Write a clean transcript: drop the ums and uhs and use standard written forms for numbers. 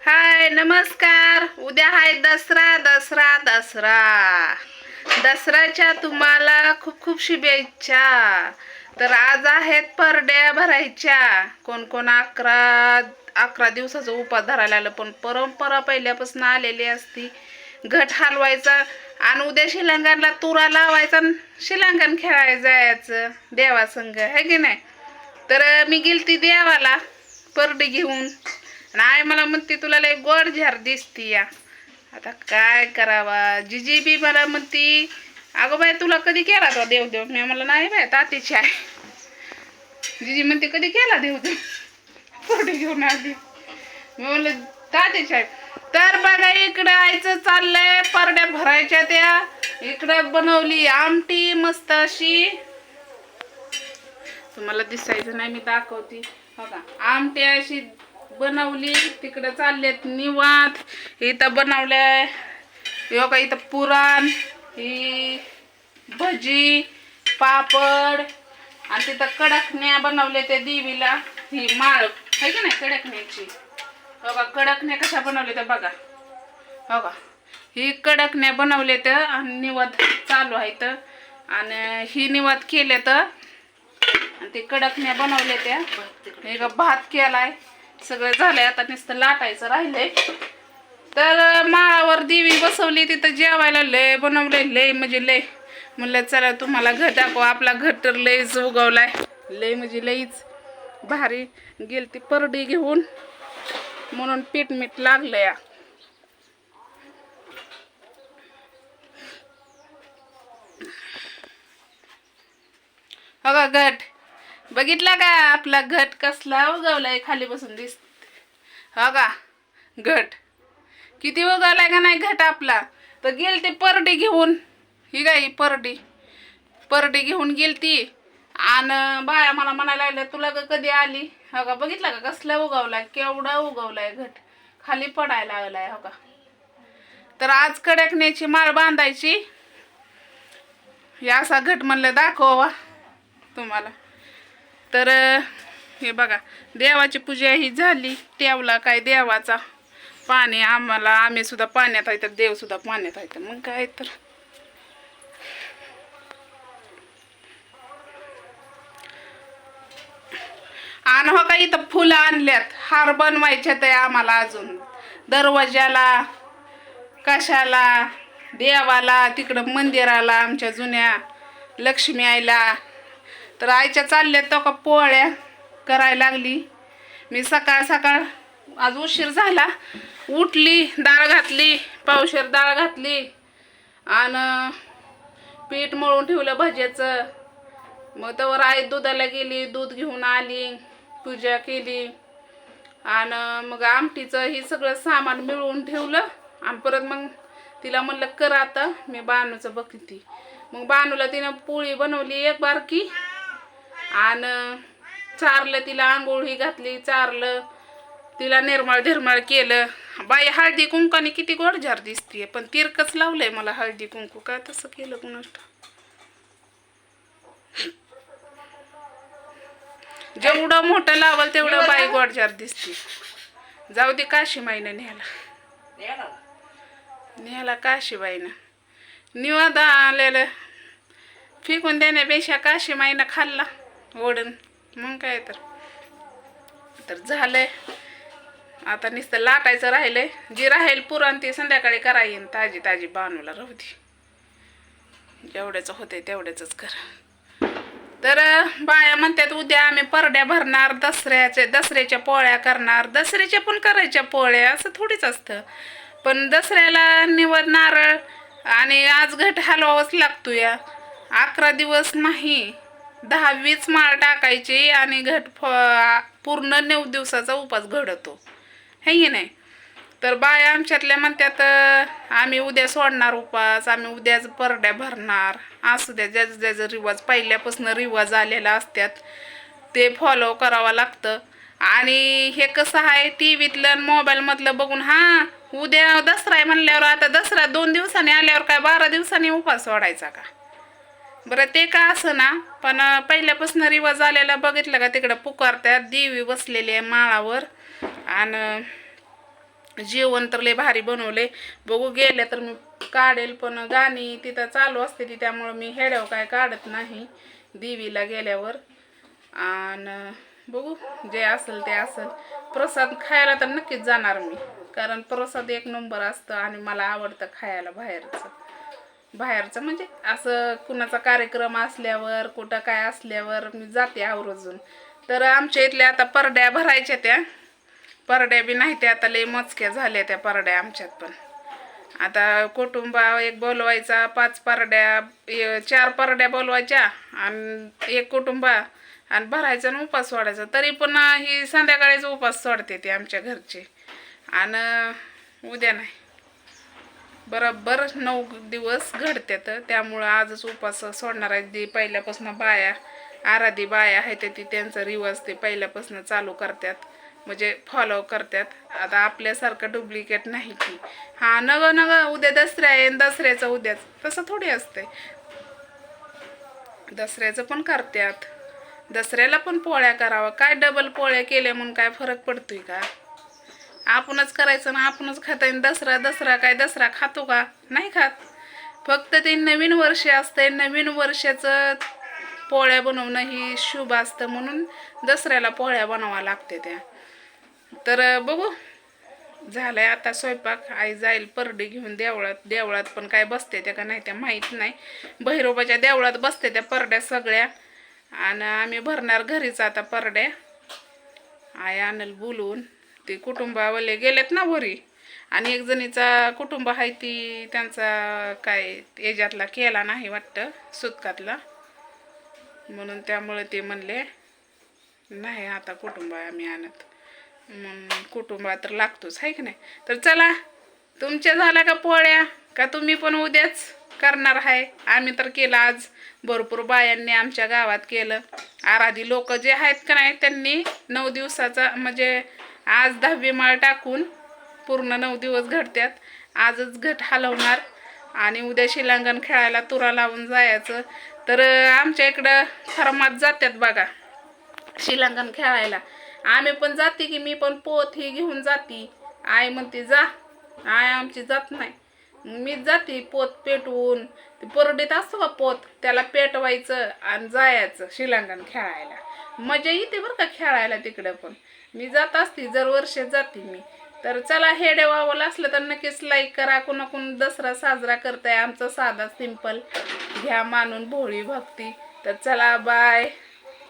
हाय नमस्कार. उद्या आहे दसरा दसरा दसरा. दसऱ्याच्या तुम्हाला खूप खूप शुभेच्छा. तर आज आहेत परड्या भरायच्या. कोण कोण 11 दिवसाचा उपास धरायला आलं, पण परंपरा पहिल्यापासून आलेली असती. घट हलवायचा आणि उद्या शिलांगणला तुरा लावायचा, शिलांगण खेळायला जायचं देवासंग, है की नाही. तर मी गेलती देवाला परडी घेऊन. नाही मला म्हणते तुला लय गोड झार दिसती या. आता काय करावा. जिजी बी मला म्हणती अगं बाय तुला कधी केला तो देवदेव. मी मला नाही बाय तातीची आहे. जिजी म्हणते कधी केला देवदेव. परडी घेऊन आली. मी म्हणलं तातीची आहे. तर बघा इकडं आयचं चाललंय परड्या भरायच्या. त्या इकडं बनवली आमटी मस्त अशी. तुम्हाला दिसायचं नाही मी दाखवते बघा. आमटी अशी बनवली. तिकडं चाललेत निवांत. इथं बनवलंय योगा. इथं पुरण, ही भजी, पापड आणि तिथं कडकण्या बनवले ते देवीला. ही माळ आहे की नाही कडकण्याची. बघा कडकण्या कशा बनवले तर बघा. बघा ही कडकण्या बनवले तर आणि निवाद चालू आहे तर. आणि ही निवाद केले तर आणि ते कडकण्या बनवले त्या. एक भात केलाय. सगळं झालंय. आता नुसतं लाटायचं राहिलंय. तर माळावर देवी बसवली. तिथं जेवायला लय बनवलंय. लय म्हणजे लय. म्हणलं चला तुम्हाला घर दाखव. आपला घर तर लयच उगवलाय. लय म्हणजे लईच भारी. गेलती परडी घेऊन म्हणून पीठ मीठ लागलं या. बघा घट बघितला का. आपला घट कसला उगवलाय. खाली बसून दिसत. हो का घट किती उगवलाय का नाही घट आपला. तर गेलती परडी घेऊन. ही गाई परडी घेऊन गेलती. आणि बाया मला म्हणायला लागल्या तुला कधी आली. हो का बघितला का कसला उगवलाय. केवढा उगवलाय घट. खाली पडायला लागलाय. हो का. तर आज कडकण्याची माळ बांधायची. या असा घट म्हणलं दाखवा तुम्हाला. तर हे बघा देवाची पूजा ही झाली. ठेवला काय देवाचा पाणी आम्हाला. आम्ही सुद्धा पाण्यात आहे तर देव सुद्धा पाण्यात आहे. मग काय तर आणि हो का इथं फुलं आणल्यात. हार बनवायच्यात आहे आम्हाला अजून. दरवाजाला, कशाला, देवाला, तिकडं मंदिराला, आमच्या जुन्या लक्ष्मी आईला. तर आईच्या चालल्यात तो का पोळ्या करायला लागली. मी सकाळ सकाळ आज उशीर झाला. उठली, डाळ घातली, पावशेर डाळ घातली आणि पीठ मळून ठेवलं भज्याचं. मग तवर आई दुधाला गेली. दूध घेऊन आली. पूजा केली आणि मग आमटीचं हे सगळं सामान मिळवून ठेवलं. आणि परत मग तिला म्हणलं कर आता मी बानूचं बघते. मग बानूला तिनं पोळी बनवली एक बारकी आणि चारलं तिला. आंघोळ ही घातली, चारलं तिला. निर्मळ धीरमळ केलं. बाई हळदी कुंकाने किती गोडझार दिसतीये. पण तिरकच लावलंय मला हळदी कुंकू. काय तसं केलं कुणास. जेवढं मोठं लावल तेवढं बाई गोडझार दिसते. जाऊ दे काशीबाईनं न्यायला काशीबाईनं निवाद आलेलं फेकून देण्यापेक्षा काशीबाईनं खाल्ला ओढून. मग काय तर झालंय. आता नुसतं लाटायचं राहिलंय. जी राहील पुरण ती संध्याकाळी करा येईन. ताजी ताजी बानूला राहू दे. जेवढ्याच होते तेवढ्याच कर. तर बाया म्हणतात उद्या आम्ही परड्या भरणार. दसऱ्याच्या पोळ्या करणार. दसऱ्याच्या पण करायच्या पोळ्या असं थोडीच असतं. पण दसऱ्याला निवद नारळ आणि आज घट हलवावंच लागतो या. 11 दिवस नाही 10-20 माळ टाकायची आणि घट पूर्ण 9 दिवसाचा उपास घडतो, है की नाही. तर बाया आमच्यातल्या म्हणतात आम्ही उद्या सोडणार उपास. आम्ही उद्याच परड्या भरणार. असू द्या ज्याचं ज्याचं रिवाज पहिल्यापासून रिवाज आलेला असतात ते फॉलो करावं लागतं. आणि हे कसं आहे टी व्हीतलं मोबाईलमधलं बघून हां उद्या दसरा आहे म्हणल्यावर आता दसरा 2 दिवसांनी आल्यावर काय 12 दिवसांनी उपास सोडायचा का. बरं ते का असं ना. पण पहिल्यापासून रिवाज आलेला बघितलं का. तिकडं पुकारतात देवी बसलेली आहे माळावर आणि जेवण तर लय भारी बनवले. बघू गेले तर मी काढेल, पण गाणी तिथं चालू असते ती, त्यामुळं मी हेड्यावर काय काढत नाही देवीला गेल्यावर. आणि बघू जे असेल ते असेल. प्रसाद खायला तर नक्कीच जाणार मी, कारण प्रसाद एक नंबर असतं आणि मला आवडतं खायला बाहेरचं म्हणजे असं कुणाचा कार्यक्रम असल्यावर कुठं काय असल्यावर मी जाते आवर्जून. तर आमच्या इथल्या आता परड्या भरायच्या, त्या परड्या बी नाही त्या आता लय मोजक्या झाल्या त्या परड्या आमच्यात. पण आता कुटुंबा एक बोलवायचा 5 परड्या 4 परड्या बोलवायच्या आणि एक कुटुंबा आणि भरायचा आणि उपास सोडायचा. तरी पण ही संध्याकाळीच उपास सोडते ते आमच्या घरचे. आणि उद्या नाही, बरोबर 9 दिवस घडतात, त्यामुळं आजच उपास सोडणार आहे. ती पहिल्यापासून बाया आराधी बाया आहेत ती त्यांचा रिवाज ते पहिल्यापासून चालू करतात, म्हणजे फॉलो करतात. आता आपल्यासारखं डुप्लिकेट नाही की हा नग उद्या दसरा आहे दसऱ्याचं उद्याच, तसं थोडी असतंय. दसऱ्याचं पण करतात, दसऱ्याला पण पोळ्या करावं. काय डबल पोळ्या केल्या म्हणून काय फरक पडतोय का? आपणच करायचं ना आपणच खाता येईल. दसरा काय दसरा खातो का? नाही खात. फक्त ते नवीन वर्ष असतंय, नवीन वर्षाचं पोळ्या बनवणं ही शुभ असतं म्हणून दसऱ्याला पोळ्या बनवाव्या लागते त्या. तर बघू झालंय आता स्वयंपाक. आई जाईल परडी घेऊन देवळात पण काय बसते त्या का नाही त्या माहीत नाही. भैरोबाच्या देवळात बसते त्या परड्या सगळ्या. आणि आम्ही भरणार घरीच आता परड्या. आई आणल बोलून. ते कुटुंबावाले गेलेत ना वरी, आणि एक जणीचा कुटुंब आहे ती त्यांचा काय याच्यातला केला नाही वाटतं सुतकातला, म्हणून त्यामुळे ते म्हणले नाही आता कुटुंब आम्ही आणत. कुटुंबा तर लागतोच आहे की नाही. तर चला, तुमच्या झाल्या का पोळ्या का तुम्ही पण उद्याच करणार आहे? आम्ही तर केलं आज, भरपूर बायांनी आमच्या गावात केलं. आराधी लोक जे आहेत का नाही त्यांनी 9 दिवसाचा म्हणजे आज 10वी माळ टाकून पूर्ण 9 दिवस घडत्यात. आजच घट हलवणार आणि उद्या शिलांगण खेळायला तुरा लावून जायचं. तर आमच्या इकडं फरमात जातात बघा शिलांगण खेळायला. आम्ही पण जाते की, मी पण पोत ही घेऊन जाते. आई म्हणते जा, आय आमची जात नाही. मीच जाते पोत पेटवून. ते परडीत असतो का पोत, त्याला पेटवायचं आणि जायचं शिलांगण खेळायला. मजा येते बरं का खेळायला तिकडं. पण मी जात असते, दर वर्षी जाते मी. तर चला, हे देवावलं असलं तर नक्कीच लाईक करा. कोण दसरा साजरा करताय. आमचा साधा सिंपल घ्या मानून भोळी भक्ती. तर चला बाय.